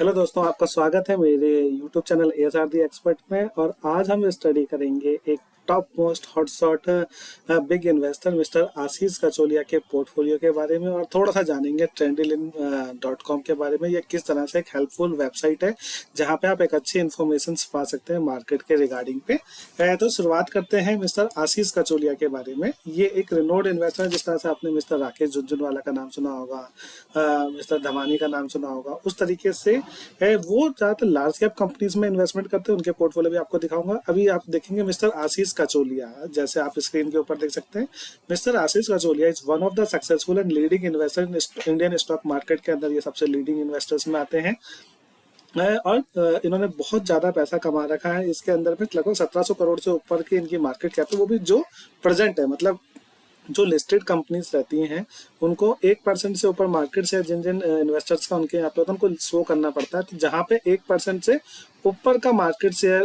Hello दोस्तों, आपका स्वागत है मेरे YouTube channel ASR the expert में। और आज हम स्टडी करेंगे एक top most hotshot big investor mister Ashish Kacholia के पोर्टफोलियो के बारे में, और थोड़ा सा जानेंगे trendyline.com के बारे में। ये किस तरह से एक हेल्पफुल वेबसाइट है जहां पे आप एक अच्छी इन्फॉर्मेशन पा सकते हैं मार्केट के रिगार्डिंग पे। तो शुरुआत करते हैं मिस्टर आशीष कचोलिया के बारे में। ये एक रिनोड इन्वेस्टर है। जिस तरह से आपने मिस्टर राकेश झुनझुनवाला का नाम सुना होगा, मिस्टर धमानी का नाम सुना होगा, उस तरीके से वो ज्यादातर लार्ज कैप कंपनीज में इन्वेस्टमेंट करते हैं। उनके पोर्टफोलियो भी आपको दिखाऊंगा। अभी आप देखेंगे मिस्टर आशीष कचोलिया, जैसे आप स्क्रीन के ऊपर देख सकते हैं। Mister Ashish Kacholia is one of the successful and leading investor in Indian stock market के अंदर। ये सबसे लीडिंग इन्वेस्टर्स में आते हैं। और इन्होंने बहुत ज्यादा पैसा कमा रखा है। इसके अंदर में लगभग 1700 करोड़ से ऊपर की इनकी मार्केट कैप है, वो भी जो प्रेजेंट है। मतलब जो लिस्टेड कंपनीज रहती हैं उनको 1% से ऊपर मार्केट से जिन जिन इन्वेस्टर्स का उनके यहाँ पे होता है उनको शो करना पड़ता है। तो जहाँ पे 1% से ऊपर का मार्केट शेयर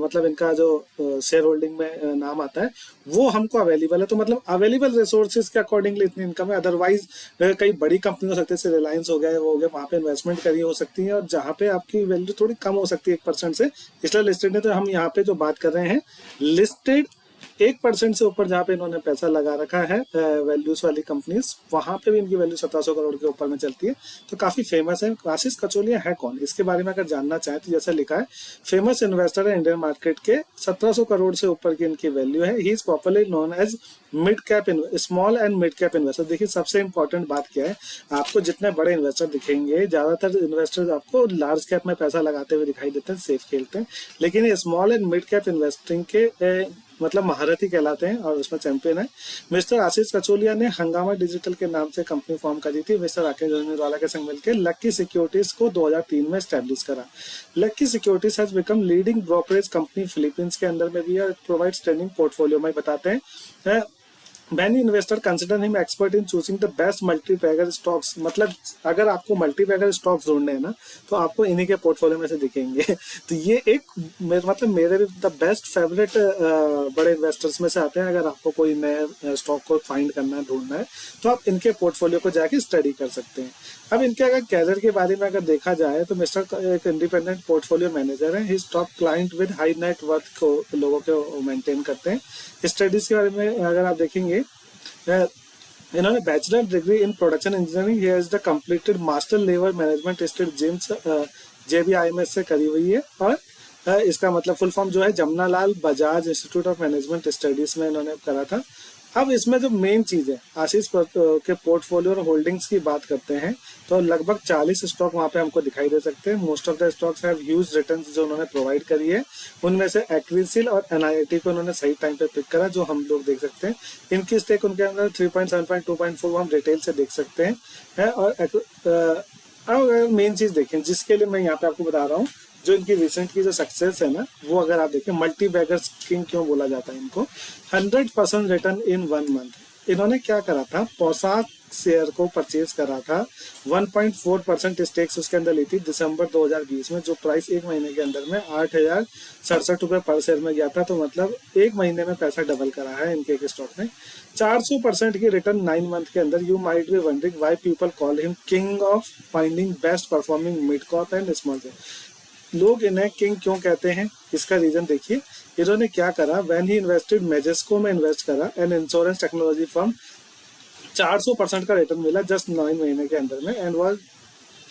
मतलब इनका जो शेयर होल्डिंग में नाम आता है वो हमको अवेलेबल है। तो मतलब अवेलेबल रिसोर्सेज के अकॉर्डिंगली इतनी इनकम है। अदरवाइज कई बड़ी कंपनी हो सकती है, जैसे रिलायंस हो गया, वो हो गया, वहाँ पे इन्वेस्टमेंट करी हो सकती है और जहाँ पे आपकी वैल्यू थोड़ी कम हो सकती है 1% से, इसलिए लिस्टेड है। तो हम यहाँ पे जो बात कर रहे हैं लिस्टेड 1% से ऊपर जहाँ पे इन्होंने पैसा लगा रखा है वैल्यूज वाली कंपनीज, वहां पे भी इनकी वैल्यू 1700 करोड़ के ऊपर में चलती है। तो काफी फेमस है। आशीष कचोलिया है कौन, इसके बारे में अगर जानना चाहें तो जैसा लिखा है, फेमस इन्वेस्टर है इंडियन मार्केट के। 1700 करोड़ से ऊपर की इनकी वैल्यू है। He is popularly known as mid cap small and mid cap investor. देखिए सबसे इंपॉर्टेंट बात क्या है, आपको जितने बड़े इन्वेस्टर दिखेंगे, ज्यादातर इन्वेस्टर आपको लार्ज कैप में पैसा लगाते हुए दिखाई देते हैं, सेफ खेलते हैं। लेकिन ये small and mid cap investing के मतलब महारथी कहलाते हैं और उसमें चैंपियन है। मिस्टर आशीष कचोलिया ने हंगामा डिजिटल के नाम से कंपनी फॉर्म करी थी। मिस्टर राकेश झुनझुनवाला के संग मिलकर लक्की सिक्योरिटीज को 2003 में स्टैब्लिश करा। Lucky securities has become leading brokerage company Philippines के अंदर में भी है। प्रोवाइड्स ट्रेडिंग पोर्टफोलियो में बताते हैं। Many investor consider him expert in choosing the best multi-bagger stocks। मतलब अगर आपको मल्टीबैगर स्टॉक्स ढूंढने हैं ना तो आपको इन्हीं के पोर्टफोलियो में से दिखेंगे। तो ये एक मतलब मेरे भी द बेस्ट फेवरेट बड़े इन्वेस्टर्स में से आते हैं। अगर आपको कोई नए स्टॉक को फाइंड करना है, ढूंढना है, तो आप इनके पोर्टफोलियो को जाके स्टडी कर सकते हैं। अब इनके अगर कैरियर के बारे में अगर देखा जाए तो मिस्टर एक इंडिपेंडेंट पोर्टफोलियो मैनेजर है। His top client with high net worth को लोगों को मेंटेन करते हैं। स्टडीज के बारे में अगर आप देखेंगे, इन्होंने bachelor degree in production engineering he has the completed master level management स्टेट जिम्स JBIMS से करी हुई है। और इसका मतलब फुल फॉर्म जो है Jamnalal Bajaj institute of management studies में इन्होंने करा था। अब इसमें जो मेन चीज है, आशीष के पोर्टफोलियो और होल्डिंग्स की बात करते हैं तो लगभग 40 स्टॉक वहां पे हमको दिखाई दे सकते हैं। Most of the stocks have huge returns जो उन्होंने प्रोवाइड करी है। उनमें से एक्रिसिल और NIIT को उन्होंने सही टाइम पे पिक करा, जो हम लोग देख सकते हैं। इनकी स्टेक उनके अंदर 3.7, 2.4 हम डिटेल से देख सकते हैं। और अगर मेन चीज देखें जिसके लिए मैं यहाँ पे आपको बता रहा हूँ, जो इनकी रिसेंट की जो सक्सेस है ना, वो अगर आप देखें, मल्टी बैगर्स किंग क्यों बोला जाता है इनको। 100% रिटर्न इन 1 मंथ। इन्होंने क्या करा था, पोशाक शेयर को परचेज करा था। 1.4% स्टेक्स उसके अंदर ली थी दिसंबर 2020 में, जो प्राइस एक महीने के अंदर में 8,067 रुपए पर शेयर में गया था। तो मतलब एक महीने में पैसा डबल करा है इनके एक स्टॉक ने। 400% की रिटर्न 9 मंथ के अंदर। You might be wondering why people call him king of finding best performing mid cap and small share. लोग इन्हें किंग क्यों कहते हैं, इसका रीजन देखिए। इन्होंने क्या करा, व्हेन ही इन्वेस्टेड मेजेस्को में इन्वेस्ट करा, एन इंश्योरेंस टेक्नोलॉजी फर्म, 400% का रिटर्न मिला जस्ट 9 महीने के अंदर में। एंड वह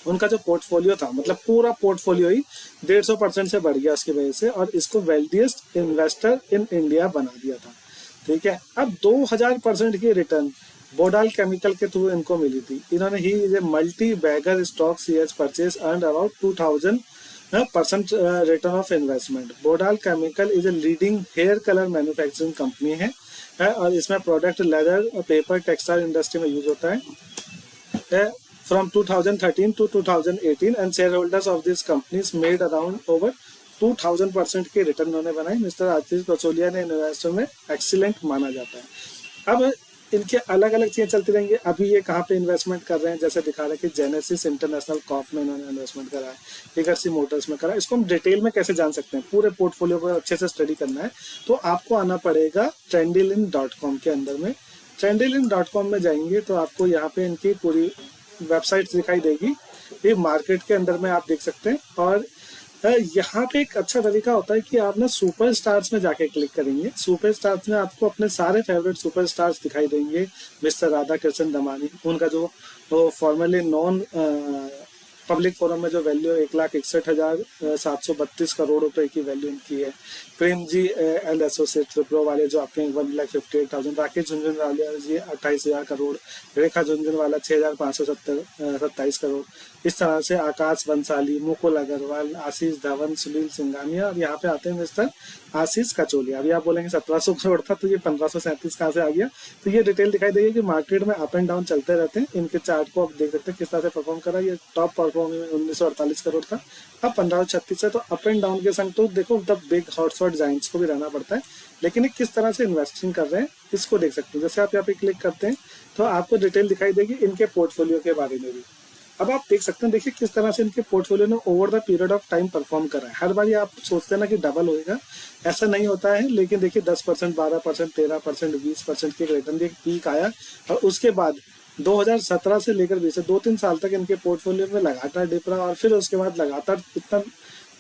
उनका जो पोर्टफोलियो था, मतलब पूरा पोर्टफोलियो ही 150% से बढ़ गया उसकी वजह से, और इसको वेल्थिएस्ट इन्वेस्टर इन इंडिया बना दिया था। ठीक है। अब 2000% की रिटर्न बोडाल केमिकल के थ्रू इनको मिली थी। इन्होंने ही is a multi bagger stocks ही has purchase earn about 2000% return of investment. Bodal chemical is a leading hair colour manufacturing company है। और इसमें product leather, paper, textile industry में यूज होता है। From 2013 to 2018 and share holders of this companies made around over 2000% की return उन्होंने बनाई। Mister Ashish Kacholia ने इन्वेस्टर में एक्सीलेंट माना जाता है। अब इनके अलग अलग चीजें चलती रहेंगी। अभी ये कहाँ पे इन्वेस्टमेंट कर रहे हैं, जैसे दिखा रहे हैं कि जेनेसिस इंटरनेशनल कॉप में इन्होंने इन्वेस्टमेंट करा है, लिगर्सी मोटर्स में करा। इसको हम डिटेल में कैसे जान सकते हैं, पूरे पोर्टफोलियो को अच्छे से स्टडी करना है तो आपको आना पड़ेगा trendyline.com के अंदर में। trendyline.com में जाएंगे तो आपको यहाँ पे इनकी पूरी वेबसाइट दिखाई देगी। ये मार्केट के अंदर में आप देख सकते हैं। और यहाँ पे एक अच्छा तरीका होता है कि आप ना सुपर स्टार्स में जाके क्लिक करेंगे। सुपर स्टार्स में आपको अपने सारे फेवरेट सुपर स्टार्स दिखाई देंगे। मिस्टर राधा कृष्ण दमानी, उनका जो फॉर्मली नॉन पब्लिक फोरम में जो वैल्यू 1,61,732 करोड़ रुपए की वैल्यू इनकी है। प्रेम जी एंड एसोसिएट विप्रो वाले जो आपके 1,58,000, राकेश झुंझुनवाला जी 28,000 करोड़, रेखा झुंझुनवाला 6,527 करोड़। इस तरह से आकाश बंसाली, मुकुल अग्रवाल, आशीष धवन, सुनील सिंघानिया, और यहाँ पे आते हैं मिस्टर आशीष कचोलिया। अभी आप बोलेंगे 1,700 करोड़ था तो ये 1,537 कहाँ से आ गया? तो ये डिटेल दिखाई देगी कि मार्केट में अप एंड डाउन चलते रहते हैं। इनके चार्ट को आप देख सकते हैं किस तरह से परफॉर्म करा। ये टॉप परफॉर्मिंग 1,948 करोड़ था, अब 1,536 है। तो अप एंड डाउन के संग तो देखो द बिग हॉटशॉट जाइंट्स को भी रहना पड़ता है, लेकिन ये किस तरह से इन्वेस्टिंग कर रहे हैं इसको देख सकते हैं। जैसे आप यहाँ पे क्लिक करते हैं तो आपको डिटेल दिखाई देगी इनके पोर्टफोलियो के बारे में भी। अब आप देख सकते हैं, देखिए किस तरह से इनके पोर्टफोलियो ने over the period of time perform करा है। हर बार आप सोचते हैं ना कि डबल होएगा, ऐसा नहीं होता है। लेकिन देखिए 10%, 12%, 13%, 20% के रिटर्न एक पीक आया, और उसके बाद 2017 से लेकर 20 2-3 साल तक इनके पोर्टफोलियो में लगातार डिप रहा, और फिर उसके बाद लगातार इतना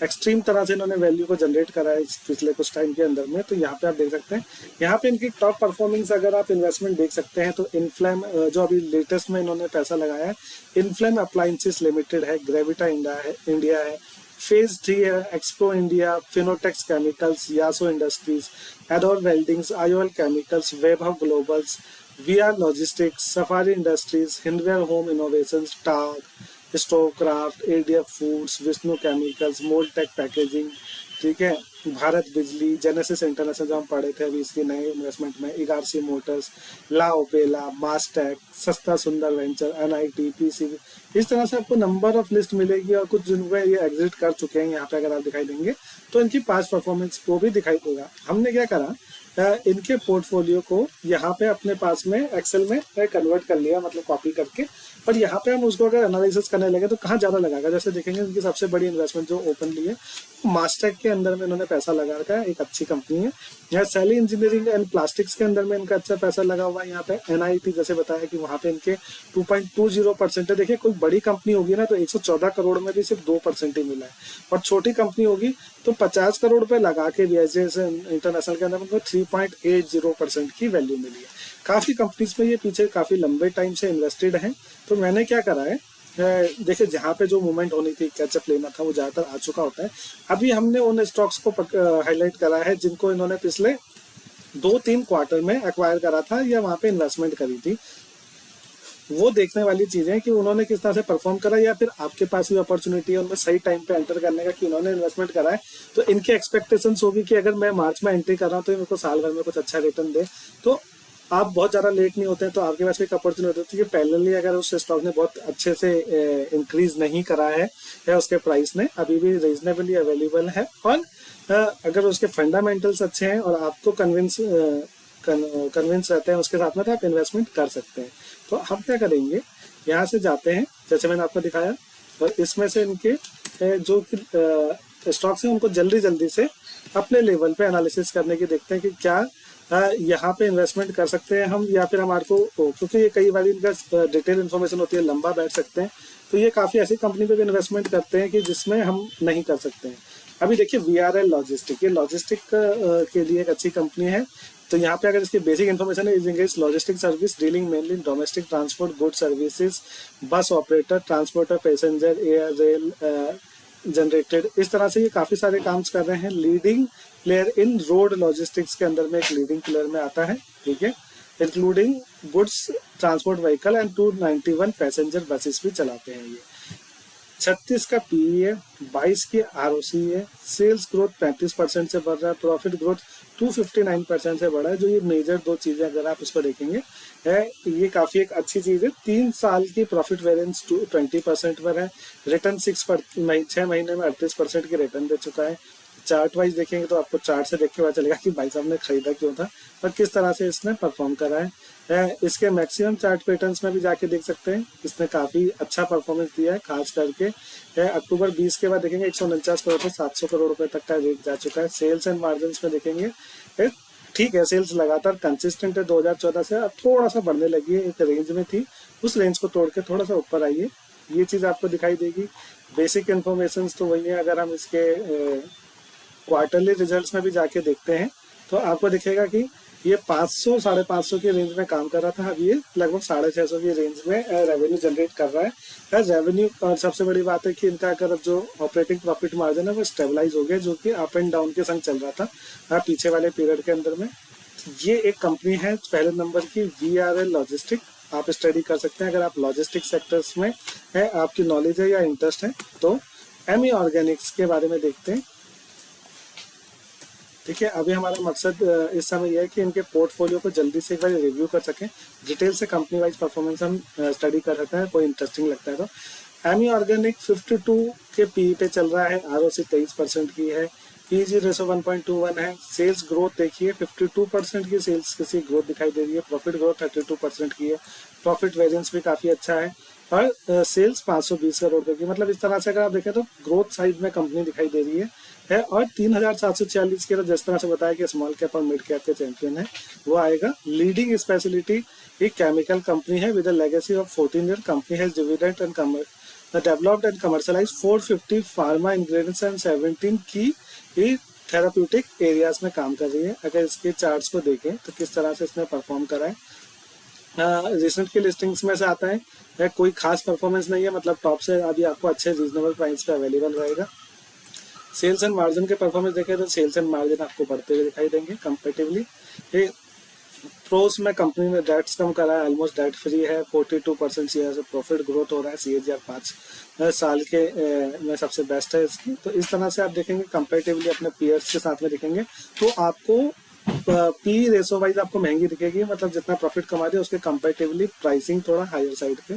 एक्सट्रीम तरह से इन्होंने वैल्यू को जनरेट करा है पिछले कुछ टाइम के अंदर में। तो यहाँ पे आप देख सकते हैं, यहाँ पे इनकी टॉप परफॉर्मिंग्स अगर आप इन्वेस्टमेंट देख सकते हैं तो इनफ्लेम जो अभी लेटेस्ट में इन्होंने पैसा लगाया है, इनफ्लेम अप्लायंसेस लिमिटेड है, ग्रेविटा इंडिया है, फेज 3 है, Xpro India, Fineotex chemicals, Yasho industries, Ador weldings, IOL chemicals, Vaibhav globals, VR logistics, safari industries, Hindware home innovations, टाग, Stovekraft, ADF foods, Vishnu chemicals, Moldtek packaging, ठीक है, भारत बिजली, जेनेसिस इंटरनेशनल जो हम पढ़े थे अभी इसके नए इन्वेस्टमेंट में, इगारसी मोटर्स, ला ओपेला, मास्टेक, सस्ता सुंदर वेंचर, एनआईटी, पीसीबी। इस तरह से आपको नंबर ऑफ लिस्ट मिलेगी, और कुछ जिनमें ये एग्जिट कर चुके हैं यहाँ पे अगर आप दिखाई देंगे तो इनकी पास्ट परफॉर्मेंस को भी दिखाई देगा। हमने क्या करा, इनके पोर्टफोलियो को यहाँ पे अपने पास में एक्सेल में कन्वर्ट कर लिया, मतलब कॉपी करके, और यहाँ पे हम उसको अगर एनालिसिस करने लगे तो कहाँ ज़्यादा लगाएगा। जैसे देखेंगे इनकी सबसे बड़ी इन्वेस्टमेंट जो ओपनली है मास्टेक के अंदर में इन्होंने पैसा लगा रखा है, एक अच्छी कंपनी है। यहाँ सैली इंजीनियरिंग एंड प्लास्टिक्स के अंदर में इनका अच्छा पैसा लगा हुआ है। यहाँ पे एनआईटी जैसे बताया कि वहाँ पे इनके 2.20% है। देखिए कोई बड़ी कंपनी होगी ना तो 114 करोड़ में भी सिर्फ 2% ही मिला है, और छोटी कंपनी होगी तो 50 करोड़ रुपए लगा के भी ऐसे इंटरनेशनल के अंदर उनको 3.80% की वैल्यू मिली है। काफ़ी कंपनीज में ये पीछे काफ़ी लंबे टाइम से इन्वेस्टेड हैं। तो मैंने क्या करा है, देखिए जहाँ पे जो मूवमेंट होनी थी, कैचअप लेना था, वो ज़्यादातर आ चुका होता है। अभी हमने उन स्टॉक्स को हाईलाइट करा है जिनको इन्होंने पिछले 2-3 क्वार्टर में एक्वायर करा था या वहाँ पे इन्वेस्टमेंट करी थी। वो देखने वाली चीज़ है कि उन्होंने किस तरह से परफॉर्म करा, या फिर आपके पास भी अपॉर्चुनिटी है उनमें सही टाइम पे एंटर करने का कि इन्होंने इन्वेस्टमेंट करा है। तो इनकी एक्सपेक्टेशंस होगी कि अगर मैं मार्च में एंट्री कर रहा हूँ तो मेरे को साल भर में कुछ अच्छा रिटर्न दे। तो आप बहुत ज़्यादा लेट नहीं होते हैं तो आपके पास एक अपॉर्चुनिटी होती है कि पैरेलली अगर उस स्टॉक ने बहुत अच्छे से इंक्रीज नहीं करा है या उसके प्राइस ने अभी भी रीजनेबली अवेलेबल है, और अगर उसके फंडामेंटल्स अच्छे हैं और आपको कन्विंस रहते हैं उसके साथ में, तो आप इन्वेस्टमेंट कर सकते हैं। तो हम क्या करेंगे, यहाँ से जाते हैं जैसे मैंने आपको दिखाया, और इसमें से इनके जो स्टॉक्स हैं उनको जल्दी जल्दी से अपने लेवल पे एनालिसिस करने की देखते हैं कि क्या यहाँ पे इन्वेस्टमेंट कर सकते हैं हम, या फिर हमारे को, क्योंकि ये कई बार इनका डिटेल इन्फॉर्मेशन होती है, लंबा बैठ सकते हैं। तो ये काफ़ी ऐसी कंपनी पे भी इन्वेस्टमेंट करते हैं कि जिसमें हम नहीं कर सकते हैं। अभी देखिए VRL लॉजिस्टिक, ये लॉजिस्टिक के लिए एक अच्छी कंपनी है। तो यहाँ पे अगर इसकी बेसिक इन्फॉर्मेशन है, is logistic service dealing mainly domestic transport good services, bus operator, transporter, passenger, air, rail, generated. इस तरह से ये काफ़ी सारे काम कर रहे हैं। लीडिंग प्लेयर इन रोड लॉजिस्टिक्स के अंदर में एक लीडिंग प्लेयर में आता है, ठीक है, including goods transport vehicle and 291 passenger buses भी चलाते हैं ये। 36 का पीई है, 22 की आरओसी है, सेल्स ग्रोथ 35% से बढ़ रहा है, प्रॉफिट ग्रोथ 259% से बढ़ा है। जो ये मेजर दो चीज़ें अगर आप उसको देखेंगे है, ये काफ़ी एक अच्छी चीज़ है। 3 साल की प्रॉफिट वेरिएंस 20% पर है, रिटर्न 6 महीने में 38% की रिटर्न दे चुका है। चार्ट वाइज देखेंगे तो आपको चार्ट से देख के पता चलेगा कि भाई साहब ने खरीदा क्यों था और किस तरह से इसने परफॉर्म करा है। इसके मैक्सिमम चार्ट पैटर्न्स में भी जाके देख सकते हैं, इसने काफ़ी अच्छा परफॉर्मेंस दिया है। खास करके अक्टूबर 20 के बाद देखेंगे 149 करोड़ से 700 करोड़ रुपए तक का रेट जा चुका है। सेल्स एंड मार्जिन में देखेंगे ठीक है, सेल्स लगातार कंसिस्टेंट है 2014 से, अब थोड़ा सा बढ़ने लगी है, एक रेंज में थी, उस रेंज को तोड़ के थोड़ा सा ऊपर आई है। ये चीज़ आपको दिखाई देगी। बेसिक इन्फॉर्मेशन तो वही है। अगर हम इसके क्वार्टरली रिजल्ट्स में भी जाके देखते हैं तो आपको दिखेगा कि ये 500 550 की रेंज में काम कर रहा था, अब ये लगभग 650 की रेंज में रेवेन्यू जनरेट कर रहा है रेवेन्यू। और सबसे बड़ी बात है कि इनका अगर जो ऑपरेटिंग प्रॉफिट मार्जिन है वो स्टेबलाइज हो गया, जो कि अप एंड डाउन के संग चल रहा था पीछे वाले पीरियड के अंदर में। ये एक कंपनी है पहले नंबर की, VRL लॉजिस्टिक। आप स्टडी कर सकते हैं अगर आप लॉजिस्टिक सेक्टर्स में है, आपकी नॉलेज है या इंटरेस्ट है तो। एमी ऑर्गेनिक्स के बारे में देखते हैं। ठीक है, अभी हमारा मकसद इस समय यह है कि इनके पोर्टफोलियो को जल्दी से एक बार रिव्यू कर सकें, डिटेल से कंपनी वाइज परफॉर्मेंस हम स्टडी कर सकते हैं, कोई इंटरेस्टिंग लगता है तो। एमी ऑर्गेनिक 52 के पी पे चल रहा है, ROC 23% की है, PG रेशो 1.21 है। सेल्स ग्रोथ देखिए 52% की सेल्स किसी ग्रोथ दिखाई दे रही है। प्रॉफिट ग्रोथ 32% की है। प्रॉफिट वेरिएंस भी काफ़ी अच्छा है और सेल्स 520 करोड़ की, मतलब इस तरह से अगर आप देखें तो ग्रोथ साइड में कंपनी दिखाई दे रही है। और 3746 के, जिस तरह से बताया कि स्मॉल कैप और मिड कैप के चैंपियन है वो आएगा। लीडिंग स्पेशलिटी एक केमिकल कंपनी है with a legacy of 14 year. Company has dividend and developed and commercialized 450 pharma ingredients and 17 की थेराप्यूटिक एरियाज में काम कर रही है। अगर इसके चार्ट्स को देखें तो किस तरह से इसने परफॉर्म करा है, रिसेंट की लिस्टिंग्स में से आता है कोई खास परफॉर्मेंस नहीं है, मतलब टॉप से अभी आपको अच्छे रीजनेबल प्राइस पे अवेलेबल रहेगा। सेल्स एंड मार्जिन के परफॉर्मेंस देखें तो सेल्स एंड मार्जिन आपको बढ़ते हुए दिखाई देंगे कंपेरेटिवली। प्रोस में कंपनी ने डेट्स कम करा है, ऑलमोस्ट डेट फ्री है। 42% से प्रॉफिट ग्रोथ हो रहा है। CAGR 5 साल के में सबसे बेस्ट है इसकी। तो इस तरह से आप देखेंगे कंपेरेटिवली अपने पीयर्स के साथ में दिखेंगे तो आपको पी रेशो वाइज आपको महंगी दिखेगी, मतलब जितना प्रॉफिट कमा रही है उसके कंपेरेटिवली प्राइसिंग थोड़ा हायर साइड पे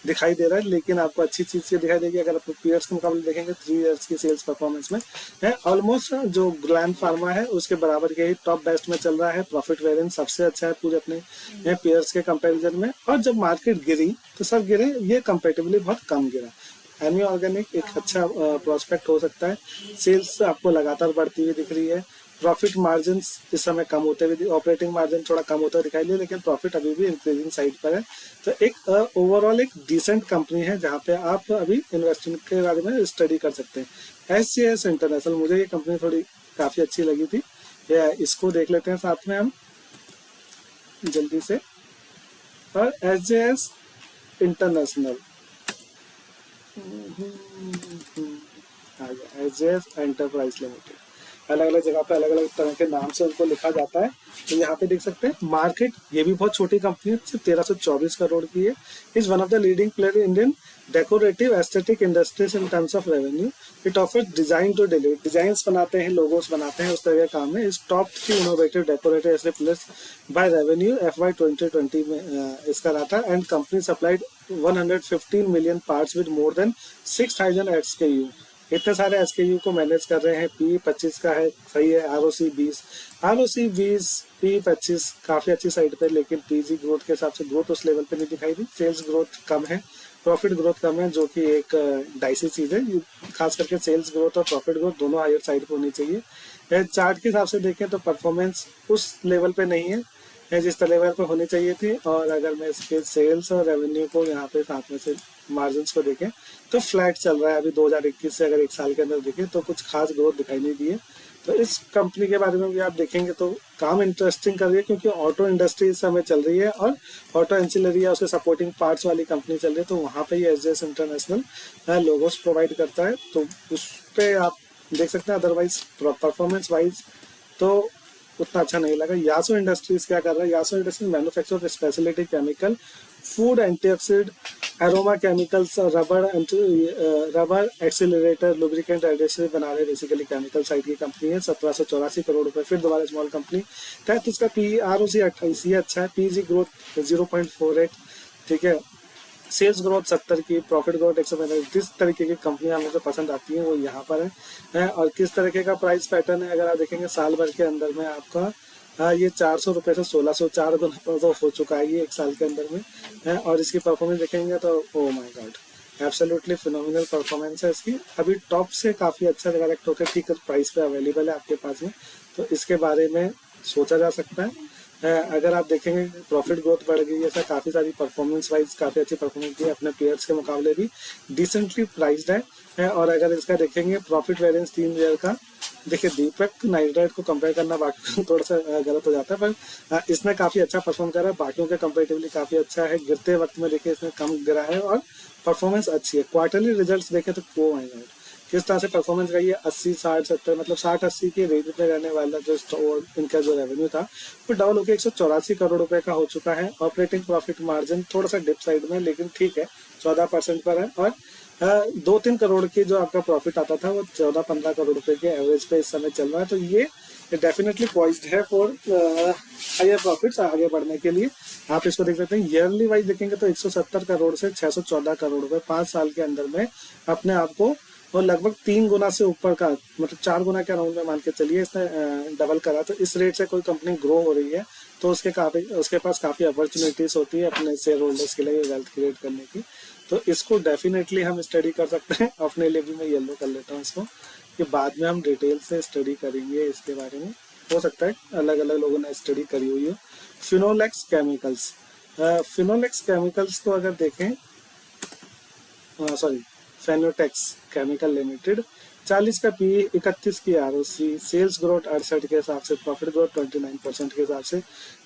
दिखाई दे रहा है। लेकिन आपको अच्छी चीज से दिखाई देगी अगर आप पीयर्स के मुकाबले देखेंगे 3 इयर्स की सेल्स परफॉर्मेंस में है ऑलमोस्ट जो ग्लैंड फार्मा है उसके बराबर के ही टॉप बेस्ट में चल रहा है। प्रॉफिट वेरिएंस सबसे अच्छा है पूरे अपने पीयर्स के कंपेरिजन में। और जब मार्केट गिरी तो सब गिरे, ये कंपेरेटिवली बहुत कम गिरा। एमी ऑर्गेनिक एक अच्छा प्रोस्पेक्ट हो सकता है। सेल्स आपको लगातार बढ़ती हुई दिख रही है। प्रॉफिट मार्जिन इस समय कम होते हुए, ऑपरेटिंग मार्जिन थोड़ा कम होता हुआ दिखाई दिया, लेकिन प्रॉफिट अभी भी इंक्रीजिंग साइड पर है। तो एक ओवरऑल एक डिसेंट कंपनी है जहाँ पे आप अभी इन्वेस्टमेंट के बारे में स्टडी कर सकते हैं। SJS इंटरनेशनल, मुझे ये कंपनी थोड़ी काफ़ी अच्छी लगी थी, इसको देख लेते हैं साथ में हम जल्दी से। और SJS इंटरनेशनल आ गया, SJS एंटरप्राइज लिमिटेड। अलग अलग जगह पे अलग अलग तरह के नाम से उनको लिखा जाता है। तो यहाँ पे देख सकते हैं मार्केट, ये भी बहुत छोटी कंपनी है, सिर्फ 1324 करोड़ की है। Is one of the leading player in Indian decorative aesthetic industries in terms of revenue. It offers design to deliver, designs बनाते हैं, लोगोस बनाते हैं, उस तरह का काम है। Is top 3 innovative decorative aesthetic players by revenue FY 2020 में इसका रहा था। And company supplied 115 million parts with more than 6000 SKU। इतने सारे SKU को मैनेज कर रहे हैं। P 25 का है, सही है। ROC 20, P 25 काफ़ी अच्छी साइड पे, लेकिन PG ग्रोथ के हिसाब से ग्रोथ उस लेवल पे नहीं दिखाई दी। सेल्स ग्रोथ कम है, प्रॉफिट ग्रोथ कम है, जो कि एक डाइसी चीज़ है। खास करके सेल्स ग्रोथ और प्रॉफिट ग्रोथ दोनों हायर साइड पे होनी चाहिए। चार्ट के हिसाब से देखें तो परफॉर्मेंस उस लेवल पे नहीं है जिस लेवल पे होनी चाहिए थी। और अगर मैं इसके सेल्स और रेवेन्यू को यहाँ पे साथ में से मार्जिन को देखें तो फ्लैट चल रहा है अभी 2021 से। अगर एक साल के अंदर देखें तो कुछ खास ग्रोथ दिखाई नहीं दी है। तो इस कंपनी के बारे में भी आप देखेंगे तो काम इंटरेस्टिंग कर रही है, क्योंकि ऑटो इंडस्ट्री इस समय चल रही है और ऑटो एंसिलरी या उसके सपोर्टिंग पार्ट्स वाली कंपनी चल रही है। तो वहाँ पे ये SJS इंटरनेशनल लोगोस प्रोवाइड करता है, तो उस पर आप देख सकते हैं। अदरवाइज परफॉर्मेंस वाइज तो उतना अच्छा नहीं लगा। यासो इंडस्ट्रीज क्या कर रहा है, Yasho industries manufacture of speciality chemical, food, antioxidant, aroma chemicals, rubber accelerator, lubricant adhesive बना रहे, बेसिकली केमिकल साइड की कंपनी है। 1784 करोड़ रुपए, फिर दोबारा स्मॉल कंपनी। 33 का PE, ROC 28, ये अच्छा है। PG ग्रोथ 0.48, ठीक है। सेल्स ग्रोथ 70 की, प्रॉफिट ग्रोथ 145। जिस तरीके की कंपनियां मुझे पसंद आती हैं वो यहाँ पर है। और किस तरीके का प्राइस पैटर्न है अगर आप देखेंगे साल भर के अंदर में आपका ये 400 रुपये से 1604 तो हो चुका है ये एक साल के अंदर में है। और इसकी परफॉर्मेंस देखेंगे तो oh my God, absolutely phenomenal performance है इसकी। अभी टॉप से काफ़ी अच्छा कलेक्ट होकर ठीक प्राइस पे अवेलेबल है आपके पास में, तो इसके बारे में सोचा जा सकता है। अगर आप देखेंगे प्रॉफिट ग्रोथ बढ़ गई है, ऐसा काफ़ी सारी परफॉर्मेंस वाइज काफ़ी अच्छी परफॉर्मेंस दी है, अपने पेयर्स के मुकाबले भी डिसेंटली प्राइस्ड है। और अगर इसका देखेंगे प्रॉफिट वेरिएंस 3 ईयर का, देखिए दीपक नाइट्राइट को कंपेयर करना बाकी थोड़ा सा गलत हो जाता है, पर इसने काफ़ी अच्छा परफॉर्म करा है, बाकियों के कंपेरेटिवली काफ़ी अच्छा है। गिरते वक्त में देखिए इसने कम गिरा है और परफॉर्मेंस अच्छी है। क्वार्टरली रिजल्ट्स देखें तो ओ माय गॉड किस तरह से परफॉर्मेंस रही है, 80 60 70 मतलब 60 80 के रेंज में रहने वाला जो इनका जो रेवेन्यू था वो डबल होकर 184 करोड़ रुपए का हो चुका है। ऑपरेटिंग प्रॉफिट मार्जिन थोड़ा सा डिप साइड में, लेकिन ठीक है 14% पर है। और 2-3 करोड़ की जो आपका प्रॉफिट आता था वो 14-15 करोड़ रुपए के एवरेज पे इस समय चल रहा है। तो ये डेफिनेटली पॉइज्ड है फॉर हायर प्रॉफिट्स आगे बढ़ने के लिए। आप इसको देख सकते हैं ईयरली वाइज देखेंगे तो 170 करोड़ से 614 करोड़ रुपए 5 साल के अंदर में अपने आप को, और लगभग 3 गुना से ऊपर का, मतलब 4 गुना के अराउंड में मान के चलिए इसने डबल करा। तो इस रेट से कोई कंपनी ग्रो हो रही है तो उसके पास काफ़ी अपॉर्चुनिटीज होती है अपने शेयर होल्डर्स के लिए वेल्थ क्रिएट करने की। तो इसको डेफिनेटली हम स्टडी कर सकते हैं। अपने लिए भी मैं येलो कर लेता हूँ इसको, कि बाद में हम डिटेल से स्टडी करेंगे इसके बारे में। हो सकता है अलग अलग लोगों ने स्टडी करी हुई हो। फिनोलेक्स केमिकल्स, फिनोलेक्स केमिकल्स को अगर देखें, सॉरी फेनोटेक्स केमिकल लिमिटेड, 40 का पी, 31 की आरओसी, सेल्स ग्रोथ 68 के हिसाब से, प्रॉफिट ग्रोथ 29% के हिसाब से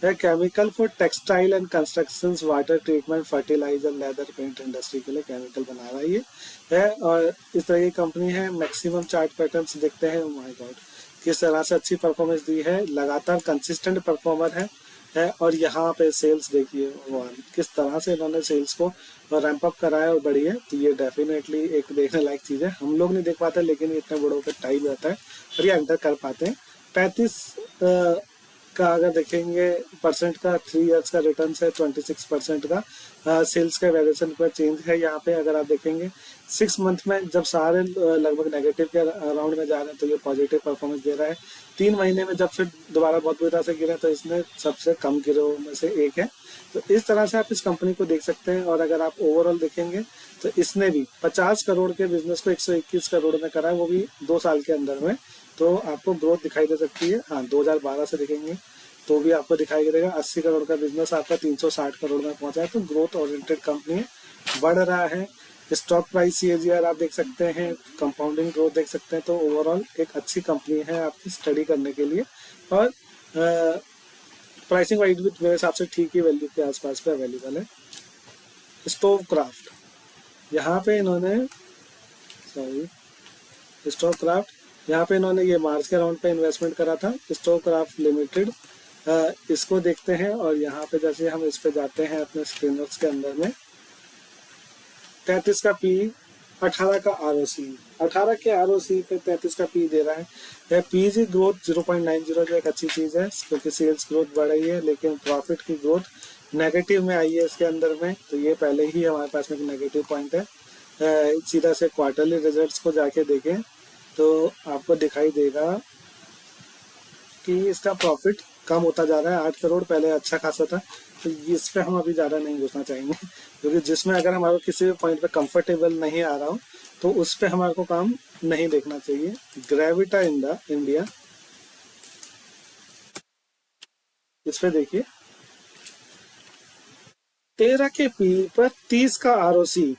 है। Chemical for textile and construction, water treatment, fertiliser, leather, paint industry के लिए केमिकल बना रहा है। और इस तरह की कंपनी है। मैक्सिमम चार्ट पैटर्न्स देखते हैं, माय गॉड किस तरह से अच्छी परफॉर्मेंस दी है, लगातार कंसिस्टेंट परफॉर्मर है। और यहाँ पे सेल्स देखिए भगवान किस तरह से इन्होंने सेल्स को रैंप अप कराया और बढ़ी है। तो ये डेफिनेटली एक देखने लायक चीज़ है। हम लोग नहीं देख पाते, लेकिन इतने बड़ों पे टाइम रहता है और ये एंटर कर पाते हैं। 35 का अगर देखेंगे परसेंट का 3 इयर्स का रिटर्न है, 26% का सेल्स का वेरिएशन पर चेंज है। यहाँ पे अगर आप देखेंगे 6 मंथ में जब सारे लगभग नेगेटिव के अराउंड में जा रहे हैं तो ये पॉजिटिव परफॉर्मेंस दे रहा है। 3 महीने में जब फिर दोबारा बहुत बुरी तरह से गिरे तो इसने सबसे कम गिरोह में से एक है। तो इस तरह से आप इस कंपनी को देख सकते हैं। और अगर आप ओवरऑल देखेंगे तो इसने भी 50 करोड़ के बिजनेस को 121 करोड़ में करा है, वो भी 2 साल के अंदर में। तो आपको ग्रोथ दिखाई दे सकती है। हाँ 2012 से देखेंगे तो भी आपको दिखाई देगा 80 करोड़ का बिजनेस आपका 360 करोड़ में पहुंचा है। तो ग्रोथ ओरिएंटेड कंपनी है, बढ़ रहा है। स्टॉक प्राइस सीएजीआर आप देख सकते हैं, कंपाउंडिंग ग्रोथ देख सकते हैं। तो ओवरऑल एक अच्छी कंपनी है आपकी स्टडी करने के लिए। और प्राइसिंग वाइज भी मेरे हिसाब से ठीक ही वैल्यू के आसपास पे अवेलेबल है। स्टोव क्राफ्ट, यहाँ पे इन्होंने, सॉरी स्टोव क्राफ्ट, यहाँ पे इन्होंने ये मार्च के राउंड पे इन्वेस्टमेंट करा था, स्टोव क्राफ्ट लिमिटेड। इसको देखते हैं और यहाँ पे जैसे हम इस पे जाते हैं अपने स्क्रीनर्स के अंदर में, 33 का पी, 18 का आरओसी, 18 के आरओसी पे 33 का पी दे रहा है। पीजी ग्रोथ 0.90 जो एक अच्छी चीज़ है, क्योंकि सेल्स ग्रोथ बढ़ रही है, लेकिन प्रॉफिट की ग्रोथ नेगेटिव में आई है इसके अंदर में। तो ये पहले ही हमारे पास में एक नेगेटिव पॉइंट है। सीधा से क्वार्टरली रिजल्ट्स को जाके देखें तो आपको दिखाई देगा कि इसका प्रॉफिट कम होता जा रहा है। 8 करोड़ पहले अच्छा खासा था। तो इस पे हम अभी ज़्यादा नहीं घुसना चाहेंगे, क्योंकि जिसमें अगर हमारे किसी भी पॉइंट पे कंफर्टेबल नहीं आ रहा हो तो उस पे हमारे को काम नहीं देखना चाहिए। ग्रेविटा इंडिया, इस पे देखिए 13 के पी पर 30 का आरओसी।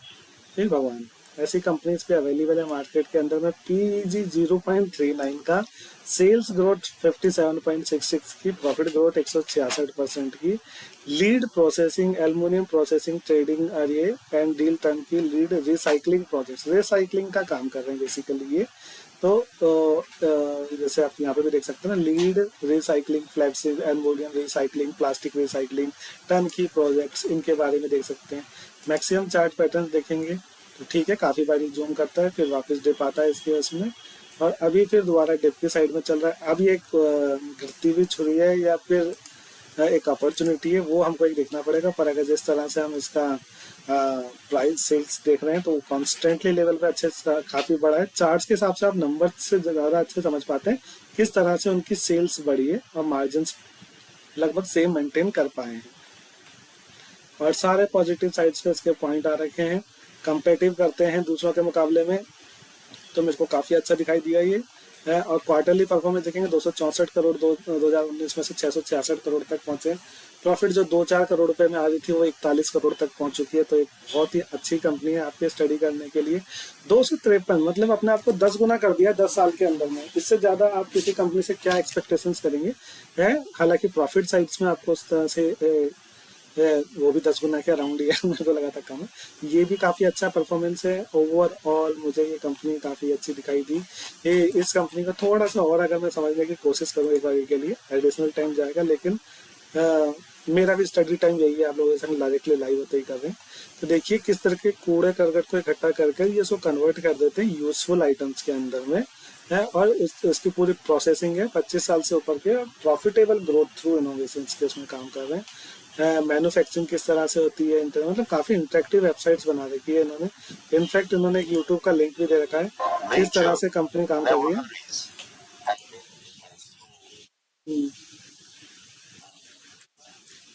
हे भगवान, ऐसी कंपनीज पे अवेलेबल है मार्केट के अंदर में। पीजी 0.39 का, सेल्स ग्रोथ 57.66 की, प्रॉफिट ग्रोथ 166% की। Lead processing, aluminium processing, trading अरे एंड डील टर्न की, लीड रिसाइकलिंग प्रोजेक्ट्स, रिसाइकलिंग का काम कर रहे हैं बेसिकली ये। तो जैसे आप यहाँ पे भी देख सकते हैं ना, lead recycling, flagship, aluminium recycling, plastic recycling, turn की प्रोजेक्ट्स, इनके बारे में देख सकते हैं। मैक्सिमम चार्ट पैटर्न देखेंगे तो ठीक है, काफ़ी बारी जूम करता है फिर वापस डिप आता है इसके उसमें, और अभी फिर दोबारा डिप की साइड में चल रहा है। अभी एक गिरती हुई छुरी है या फिर एक अपॉर्चुनिटी है, वो हमको एक देखना पड़ेगा। पर अगर जिस तरह से हम इसका प्राइस सेल्स देख रहे हैं तो कॉन्स्टेंटली लेवल पे अच्छे काफ़ी बड़ा है। चार्ट्स के हिसाब से आप नंबर से ज़्यादा अच्छे समझ पाते हैं किस तरह से उनकी सेल्स बढ़ी है और मार्जिन लगभग सेम मेंटेन कर पाए हैं। और सारे पॉजिटिव साइड्स पे इसके पॉइंट आ रखे हैं। कंपेटिव करते हैं दूसरों के मुकाबले में तो मेरे को काफ़ी अच्छा दिखाई दिया ये। है। और क्वार्टरली परफॉर्मेंस देखेंगे 264 करोड़ 2019 में से 666 करोड़ तक पहुंचे। प्रॉफिट जो 2-4 करोड़ रुपए में आ रही थी वो 41 करोड़ तक पहुंच चुकी है। तो एक बहुत ही अच्छी कंपनी है आपके स्टडी करने के लिए। 253 मतलब अपने आप को 10 गुना कर दिया 10 साल के अंदर में। इससे ज्यादा आप किसी कंपनी से क्या एक्सपेक्टेशंस करेंगे है। हालांकि प्रॉफिट साइड्स में आपको उस तरह से वो भी 10 गुना के अराउंड ही है मेरे को लगा था कम है। ये भी काफी अच्छा परफॉर्मेंस है। ओवरऑल मुझे ये कंपनी काफी अच्छी दिखाई दी। ये इस कंपनी का थोड़ा सा और अगर मैं समझने की कोशिश करूँ एक बार के लिए एडिशनल टाइम जाएगा, लेकिन मेरा भी स्टडी टाइम यही है, आप लोगों के संग डायरेक्टली लाइव होते ही कर रहे हैं। तो देखिए किस तरह के कूड़े करकट को इकट्ठा करके ये इसको कन्वर्ट कर देते हैं यूजफुल आइटम्स के अंदर में है। और इसकी पूरी प्रोसेसिंग है 25 साल से ऊपर के प्रॉफिटेबल ग्रोथ थ्रू इनोवेशन के उसमें काम कर रहे हैं। मैन्युफैक्चरिंग किस तरह से होती है मतलब काफी इंटरेक्टिव वेबसाइट्स बना रखी है इन्होंने। इनफैक्ट इन्होंने एक यूट्यूब का लिंक भी दे रखा है किस तरह से कंपनी काम कर रही है। हम्म,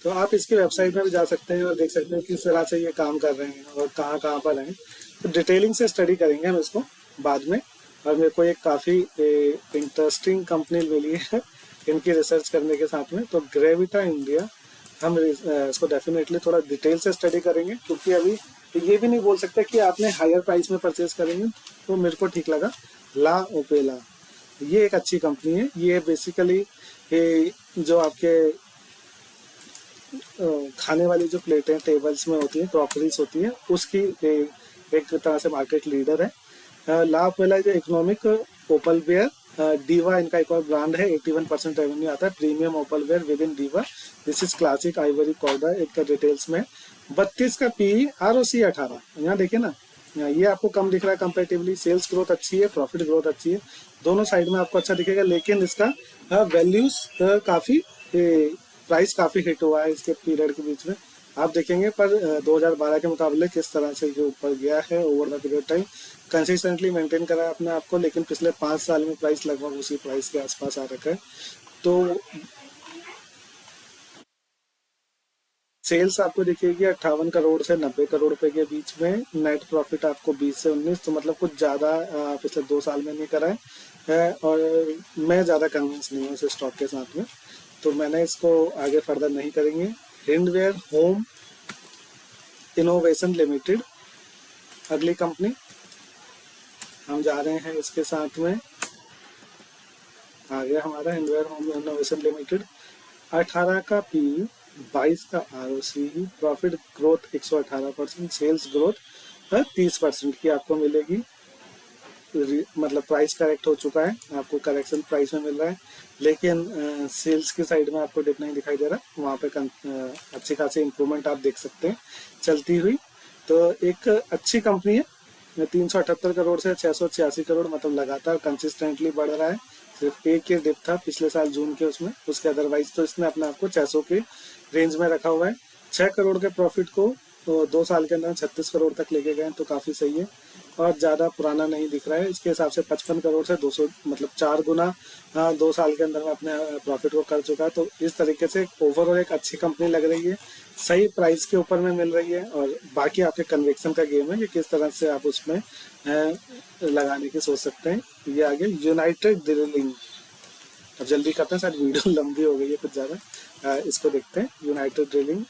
तो आप इसकी वेबसाइट में भी जा सकते हैं और देख सकते हैं किस तरह से ये काम कर रहे हैं और कहाँ कहाँ पर हैं। तो डिटेलिंग से स्टडी करेंगे हम इसको बाद में। और मेरे को एक काफ़ी इंटरेस्टिंग कंपनी मिली है इनकी रिसर्च करने के साथ में। तो ग्रेविटा इंडिया हम इसको डेफिनेटली थोड़ा डिटेल से स्टडी करेंगे, क्योंकि अभी ये भी नहीं बोल सकते कि आपने हायर प्राइस में परचेज करेंगे। तो मेरे को ठीक लगा ला ओपेला, ये एक अच्छी कंपनी है। ये बेसिकली जो आपके खाने वाली जो प्लेटें टेबल्स में होती है क्रॉकरीज होती है उसकी एक तरह से मार्केट लीडर है। ला पहला जो इकोनॉमिक ओपल वेयर डीवा इनका एक और ब्रांड है। 81% रेवेन्यू आता है premium opal ware with in Diva. This is classic ivory corder एक का डिटेल्स में 32 का पी आर ओ सी 18। यहाँ देखिए ना, ये आपको कम दिख रहा है कंपेरेटिवली। सेल्स ग्रोथ अच्छी है, प्रॉफिट ग्रोथ अच्छी है, दोनों साइड में आपको अच्छा दिखेगा। लेकिन इसका वैल्यूज काफी प्राइस काफी हिट हुआ है इसके पीरियड के बीच में आप देखेंगे। पर 2012 के मुकाबले किस तरह से ये ऊपर गया है over the period time, consistently maintain करा है अपने आप को। लेकिन पिछले 5 साल में प्राइस लगभग उसी प्राइस के आसपास आ रखा है। तो सेल्स आपको दिखेगी 58 करोड़ से 90 करोड़ रुपए के बीच में। नेट प्रॉफिट आपको 20 से 19, तो मतलब कुछ ज्यादा पिछले 2 साल में नहीं करा है। और मैं ज्यादा कन्विंस नहीं हूँ इस स्टॉक के साथ में, तो मैंने इसको आगे फर्दर नहीं करेंगे। हिंडवेयर होम इनोवेशन लिमिटेड अगली कंपनी हम जा रहे हैं इसके साथ में। आ गया हमारा हिंडवेयर होम इनोवेशन लिमिटेड। 18 का पी, 22 का आर ओ सी, प्रॉफिट ग्रोथ 118%, सेल्स ग्रोथ 30% की आपको मिलेगी। मतलब प्राइस करेक्ट हो चुका है, आपको करेक्शन प्राइस में मिल रहा है। लेकिन सेल्स की साइड में आपको डिप नहीं दिखाई दे रहा, वहाँ पे अच्छी खासी इंप्रूवमेंट आप देख सकते हैं चलती हुई। तो एक अच्छी कंपनी है। 378 करोड़ से 686 करोड़, मतलब लगातार कंसिस्टेंटली बढ़ रहा है। सिर्फ एक ही डिप था पिछले साल जून के उसमें, उसके अदरवाइज तो इसने अपने आप को 600 के रेंज में रखा हुआ है। 6 करोड़ के प्रॉफिट को तो 2 साल के अंदर 36 करोड़ तक लेके गए, तो काफी सही है। और ज्यादा पुराना नहीं दिख रहा है इसके हिसाब से। 55 करोड़ से 200 मतलब 4 गुना 2 साल के अंदर में अपने प्रॉफिट को कर चुका है। तो इस तरीके से ओवरऑल एक अच्छी कंपनी लग रही है, सही प्राइस के ऊपर में मिल रही है। और बाकी आपके कन्विक्शन का गेम है कि किस तरह से आप उसमें लगाने की सोच सकते हैं। ये आगे यूनाइटेड ड्रिलिंग, अब जल्दी करते हैं, शायद वीडियो लंबी हो गई है कुछ ज्यादा। इसको देखते हैं यूनाइटेड ड्रिलिंग।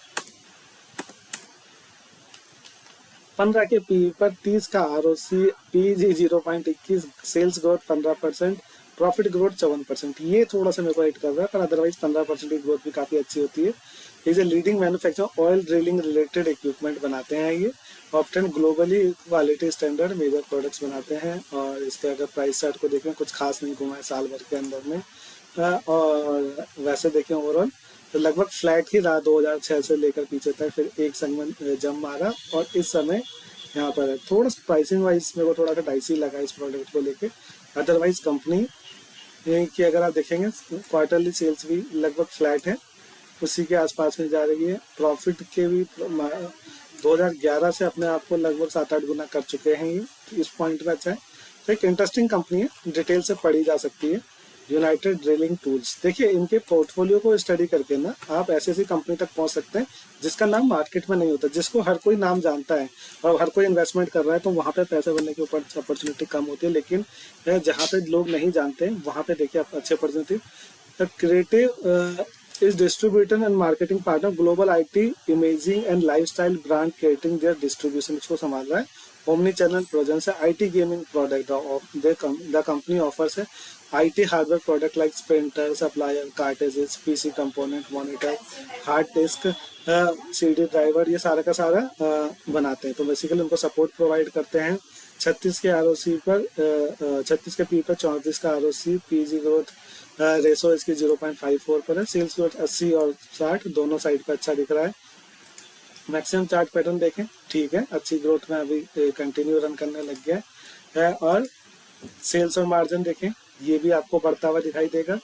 15 के पी पर 30 का R O C, P G 0.21, sales growth 15%, profit growth 54%। ये थोड़ा सा मेरे को हिट कर रहा है, पर अदरवाइज 15% की ग्रोथ भी काफी अच्छी होती है। Is a leading manufacturer oil drilling related equipment बनाते हैं ये। Obtain globally quality standard major products बनाते हैं। और इसके अगर प्राइस चार्ट को देखें, कुछ खास नहीं घुमा है साल भर के अंदर में। और वैसे देखें ओवरऑल तो लगभग फ्लैट ही रहा 2006 से लेकर पीछे तक, फिर एक सेगमेंट जम मारा और इस समय यहाँ पर है। थोड़ा सा प्राइसिंग वाइज मेरे को थोड़ा सा डाइसी लगा इस प्रोडक्ट को लेके। अदरवाइज कंपनी की अगर आप देखेंगे क्वार्टरली सेल्स भी लगभग फ्लैट है, उसी के आसपास में जा रही है। प्रॉफिट के भी 2011 से अपने आप को लगभग 7-8 गुना कर चुके हैं ये, तो इस पॉइंट में अच्छा है। तो एक इंटरेस्टिंग कंपनी है, डिटेल से पढ़ी जा सकती है। United drilling tools. देखिए इनके पोर्टफोलियो को स्टडी करके ना आप ऐसी ऐसी कंपनी तक पहुंच सकते हैं जिसका नाम मार्केट में नहीं होता, जिसको हर कोई नाम जानता है और हर कोई इन्वेस्टमेंट कर रहा है, तो वहां पे पैसे बनने की ऊपर अपॉर्चुनिटी कम होती है। लेकिन जहाँ पे लोग नहीं जानते वहां पे देखिए आप अच्छी opportunity. Creative is distributor and marketing partner global IT imaging and lifestyle brand creating their distribution, इसको संभाल रहा है। ओमनी चैनल प्रेजेंस है। IT gaming product the company offers है IT hardware product like printer supplier कार्टेजेस PC component monitor hard disk CD driver, ये सारा का सारा बनाते हैं। तो बेसिकली उनको सपोर्ट प्रोवाइड करते हैं। 36 के ROC पर 36 के पी पर 34 का ROC, PG ग्रोथ रेसो इसकी 0.54 पर है। सेल्स ग्रोथ 80 और 60 दोनों साइड पर अच्छा दिख रहा है। मैक्सिमम चार्ट पैटर्न देखें, ठीक है, अच्छी ग्रोथ में अभी कंटिन्यू रन करने लग गया है। और सेल्स और मार्जिन देखें, ये भी आपको बढ़ता हुआ दिखाई देगा।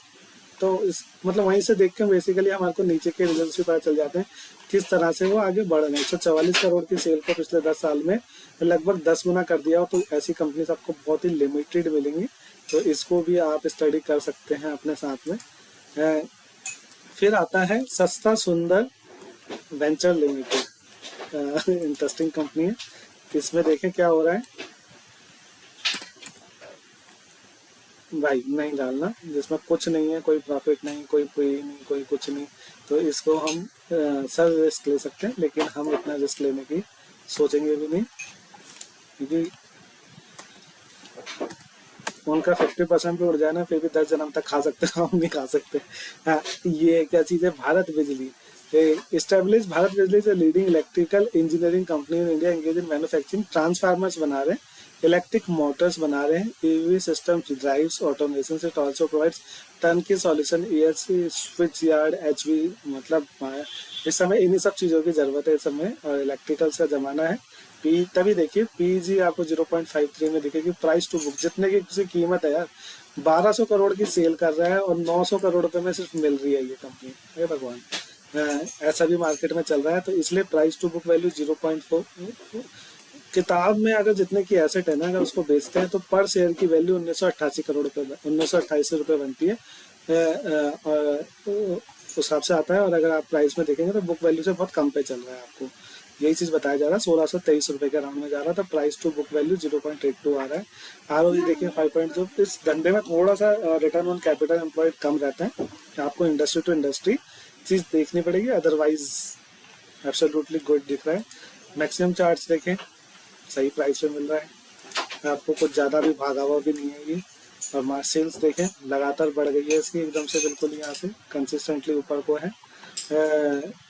तो इस मतलब वहीं से देख के बेसिकली हमारे को नीचे के रिजल्ट भी पता चल जाते हैं किस तरह से वो आगे बढ़ रहे हैं। 144 करोड़ की सेल को पिछले 10 साल में लगभग 10 गुना कर दिया हो, तो ऐसी कंपनीज आपको बहुत ही लिमिटेड मिलेंगी। तो इसको भी आप स्टडी कर सकते हैं अपने साथ में। फिर आता है सस्ता सुंदर वेंचर लिमिटेड, इंटरेस्टिंग कंपनी है। इसमें देखें क्या हो रहा है भाई, नहीं डालना जिसमें कुछ नहीं है, कोई प्रॉफिट नहीं, कोई पे नहीं, कोई कुछ नहीं। तो इसको हम सर रिस्क ले सकते हैं, लेकिन हम इतना रिस्क लेने की सोचेंगे भी नहीं, क्योंकि उनका 50% भी उड़ जाए ना, फिर भी 10 जन्म तक खा सकते हैं, हम नहीं खा सकते। हाँ, ये क्या चीज़ है, भारत बिजली। इस्टेब्लिश भारत बिजली is leading electrical engineering company in India, engage in manufacturing transformers बना रहे हैं, इलेक्ट्रिक मोटर्स बना रहे हैं, ईवी सिस्टम्स, ड्राइव्स, ऑटोमेशन से also provides turnkey solution, ESC switch yard, HV। मतलब इस समय इन्हीं सब चीज़ों की जरूरत है इस समय, और इलेक्ट्रिकल का जमाना है। तभी देखिए PG आपको 0.53 में दिखेगी। प्राइस टू बुक जितने की किसी कीमत है यार, 1200 करोड़ की सेल कर रहा है और 900 करोड़ रुपए में सिर्फ मिल रही है ये कंपनी। अरे भगवान, ऐसा भी मार्केट में चल रहा है। तो इसलिए प्राइस टू बुक वैल्यू 0.4। किताब में अगर जितने की एसेट है ना, अगर उसको बेचते हैं तो पर शेयर की वैल्यू 1988 करोड़ रुपए 1988 रुपये बनती है, उस हिसाब से आता है। और अगर आप प्राइस में देखेंगे तो बुक वैल्यू से बहुत कम पे चल रहा है। आपको यही चीज़ बताया जा रहा है। 1623 रुपये के राउंड में जा रहा था। प्राइस टू बुक वैल्यू 0.82 आ रहा है। ROE देखिए 5.2। इस धंधे में थोड़ा सा रिटर्न ऑन कैपिटल एम्प्लॉयड कम रहता है। आपको इंडस्ट्री टू इंडस्ट्री चीज़ देखनी पड़ेगी, अदरवाइज एब्सोल्युटली गुड दिख रहा है। मैक्सिमम चार्ट्स देखें, सही प्राइस पे मिल रहा है, आपको कुछ ज़्यादा भी भागा हुआ भी नहीं है ये। और मार्च सेल्स देखें, लगातार बढ़ गई है इसकी एकदम से, बिल्कुल यहाँ से कंसिस्टेंटली ऊपर को है।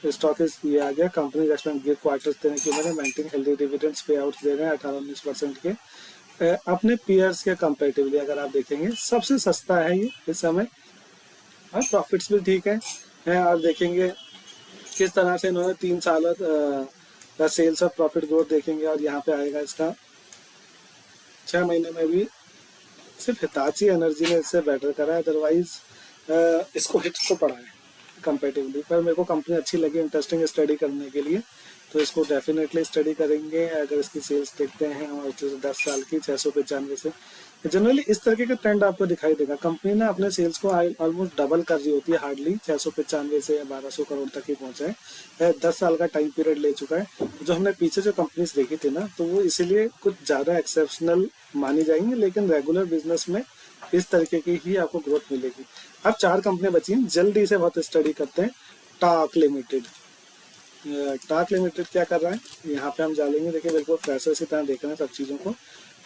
स्टॉक इस ये आ गया। कंपनी रेस्टोरेंट गिव क्वार्टर्स देने की उम्मीद है, मेंटेन हेल्दी डिविडेंड्स पे आउट दे रहे हैं 18-19% के। अपने पीयर्स के कंपेरेटिवली अगर आप देखेंगे सबसे सस्ता है ये इस समय, और प्रॉफिट्स भी ठीक है। और देखेंगे किस तरह से इन्होंने 3 साल का सेल्स और प्रॉफिट ग्रोथ देखेंगे, और यहाँ पे आएगा इसका 6 महीने में भी सिर्फ हिताची एनर्जी ने इससे बेटर करा है, अदरवाइज इसको हिट तो पड़ा है कंपेरेटिवली। पर मेरे को कंपनी अच्छी लगी, इंटरेस्टिंग स्टडी करने के लिए, तो इसको डेफिनेटली स्टडी करेंगे। अगर इसकी सेल्स देखते हैं और 10 साल की 695 से जनरली इस तरीके का ट्रेंड आपको दिखाई देगा। कंपनी ना अपने सेल्स को ऑलमोस्ट डबल कर रही होती है, हार्डली 695 से या 1200 करोड़ तक ही पहुंचा है। 10 साल का टाइम पीरियड ले चुका है। जो हमने पीछे जो कंपनीज देखी थी ना, तो वो इसीलिए कुछ ज़्यादा एक्सेप्शनल मानी जाएंगी, लेकिन रेगुलर बिजनेस में इस तरीके की ही आपको ग्रोथ मिलेगी। अब 4 कंपनियां बची हैं, जल्दी से बहुत स्टडी करते हैं। टाक लिमिटेड। टाक लिमिटेड क्या कर रहा है, यहाँ पे हम जानेंगे। देखिए बिल्कुल फ्रेशर से तरह देख रहे हैं सब चीज़ों को।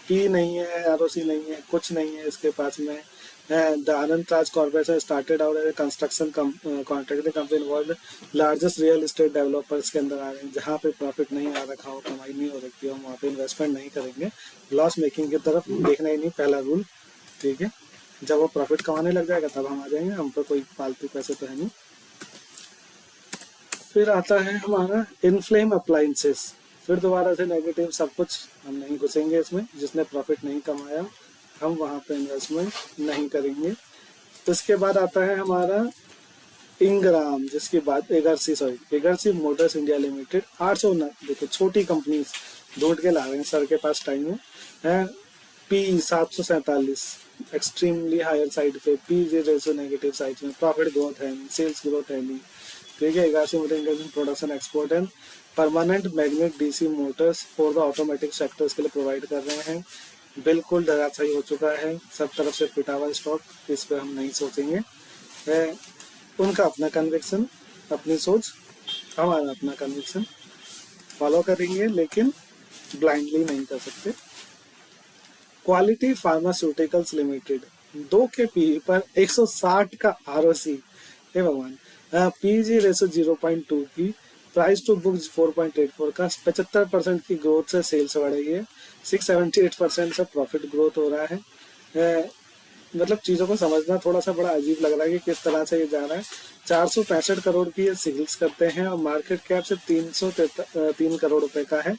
पी नहीं है, ROC नहीं है, कुछ नहीं है इसके पास में। The Anand Raj corporation started out as construction contracting company involve largest real estate developers के अंदर आ रहे हैं। जहाँ पे प्रॉफिट नहीं आ रखा हो, कमाई नहीं हो रखी हो, वहाँ पे इन्वेस्टमेंट नहीं करेंगे। लॉस मेकिंग की तरफ देखना ही नहीं, पहला रूल, ठीक है। जब वो प्रॉफिट कमाने लग जाएगा तब हम आ जाएंगे, हम पर कोई फालतू पैसे तो है नहीं। फिर आता है हमारा इनफ्लेम अप्लायंसेस। फिर दोबारा से नेगेटिव सब कुछ, हम नहीं घुसेंगे इसमें। जिसने प्रॉफिट नहीं कमाया हम वहाँ पे इन्वेस्टमेंट नहीं करेंगे। इसके बाद आता है हमारा इंग्राम, जिसकी बात एगर्सी मोटर्स इंडिया लिमिटेड 800। देखो छोटी कंपनीज ढूंढ के ला रहे हैं, सर के पास टाइम है। पी 747 एक्सट्रीमली हायर साइड पे, P G ratio negative side में, प्रॉफिट ग्रोथ है नहीं, सेल्स ग्रोथ है नहीं। ठीक है, Igarashi motor production export and permanent magnet DC motors for the automatic sectors के लिए प्रोवाइड कर रहे हैं। बिल्कुल धराशायी हो चुका है, सब तरफ से पिटा हुआ स्टॉक, इस पर हम नहीं सोचेंगे। है उनका अपना कन्विक्शन, अपनी सोच, हमारा अपना कन्विक्शन, फॉलो करेंगे लेकिन ब्लाइंडली नहीं कर सकते। क्वालिटी फार्मास्यूटिकल्स लिमिटेड 2 के पी पर 160 का आरओसी, हे भगवान। पीजी रेशो 0.2 की, प्राइस टू बुक 4.84 का, 75% की ग्रोथ से सेल्स बढ़ रही है, 678% से प्रॉफिट ग्रोथ हो रहा है। मतलब चीज़ों को समझना थोड़ा सा बड़ा अजीब लग रहा है कि किस तरह से ये जा रहा है। 465 करोड़ की ये सेल्स करते हैं और मार्केट कैप से 303 करोड़ रुपए का है।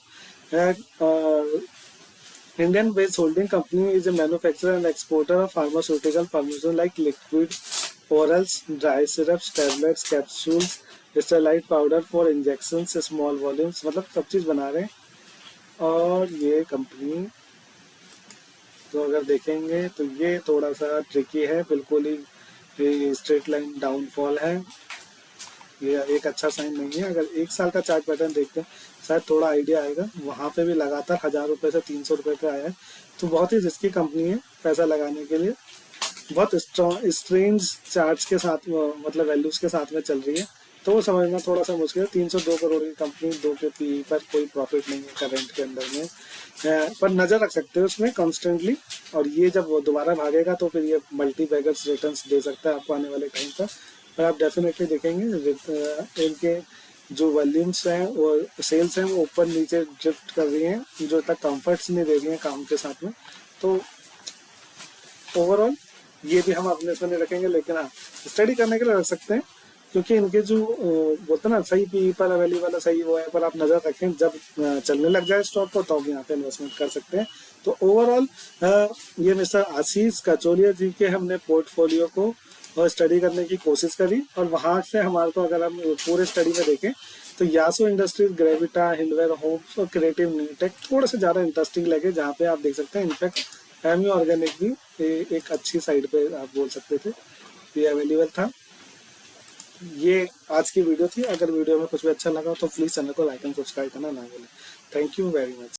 Indian based holding company is a manufacturer and exporter of pharmaceutical formulations like liquid, orals, dry syrups, tablets, capsules, steroid powder for injections, small volumes, मतलब सब चीज़ बना रहे हैं। और ये कंपनी तो अगर देखेंगे तो ये थोड़ा सा ट्रिकी है, बिल्कुल ही स्ट्रेट लाइन डाउनफॉल है, ये एक अच्छा साइन नहीं है। अगर 1 साल का चार्ट पैटर्न देखते हैं शायद थोड़ा आइडिया आएगा। वहाँ पे भी लगातार 1000 रुपये से 300 रुपये पे आया है, तो बहुत ही रिस्की कंपनी है पैसा लगाने के लिए। बहुत स्ट्रेंज चार्ट्स के साथ मतलब वैल्यूज के साथ में चल रही है, तो वो समझना थोड़ा सा मुश्किल है। 302 करोड़ की कंपनी, 2 के पी पर कोई प्रॉफिट नहीं है करंट के अंदर में, पर नजर रख सकते हैं उसमें कॉन्स्टेंटली। और ये जब वो दोबारा भागेगा तो फिर ये मल्टी बैगर्स रिटर्न्स दे सकता है आपको आने वाले टाइम पर आप डेफिनेटली देखेंगे। इनके जो वॉल्यूम्स हैं और सेल्स हैं वो ऊपर नीचे ड्रिफ्ट कर रही हैं, जो तक कंफर्ट्स नहीं दे रही हैं काम के साथ में। तो ओवरऑल ये भी हम अपने इसमें नहीं रखेंगे, लेकिन हाँ स्टडी करने के लिए रख सकते हैं, क्योंकि इनके जो बोलते हैं ना सही पी पर अवेलेबल है, सही वो है, पर आप नजर रखें जब चलने लग जाए स्टॉक को तो यहाँ पे इन्वेस्टमेंट कर सकते हैं। तो ओवरऑल ये मिस्टर आशीष कचोलिया जी के हमने पोर्टफोलियो को और स्टडी करने की कोशिश करी, और वहां से हमारे को अगर हम पूरे स्टडी में देखें तो यासो इंडस्ट्रीज, ग्रेविटा, हिंडवेयर होम्स और क्रिएटिव न्यूटेक थोड़े से ज़्यादा इंटरेस्टिंग लगे, जहाँ पे आप देख सकते हैं इनफैक्ट एमी ऑर्गेनिक भी एक अच्छी साइड पे आप बोल सकते थे, ये अवेलेबल था। ये आज की वीडियो थी। अगर वीडियो में कुछ भी अच्छा लगा तो प्लीज़ चैनल को लाइक एंड सब्सक्राइब करना ना भूलें। Thank you very much.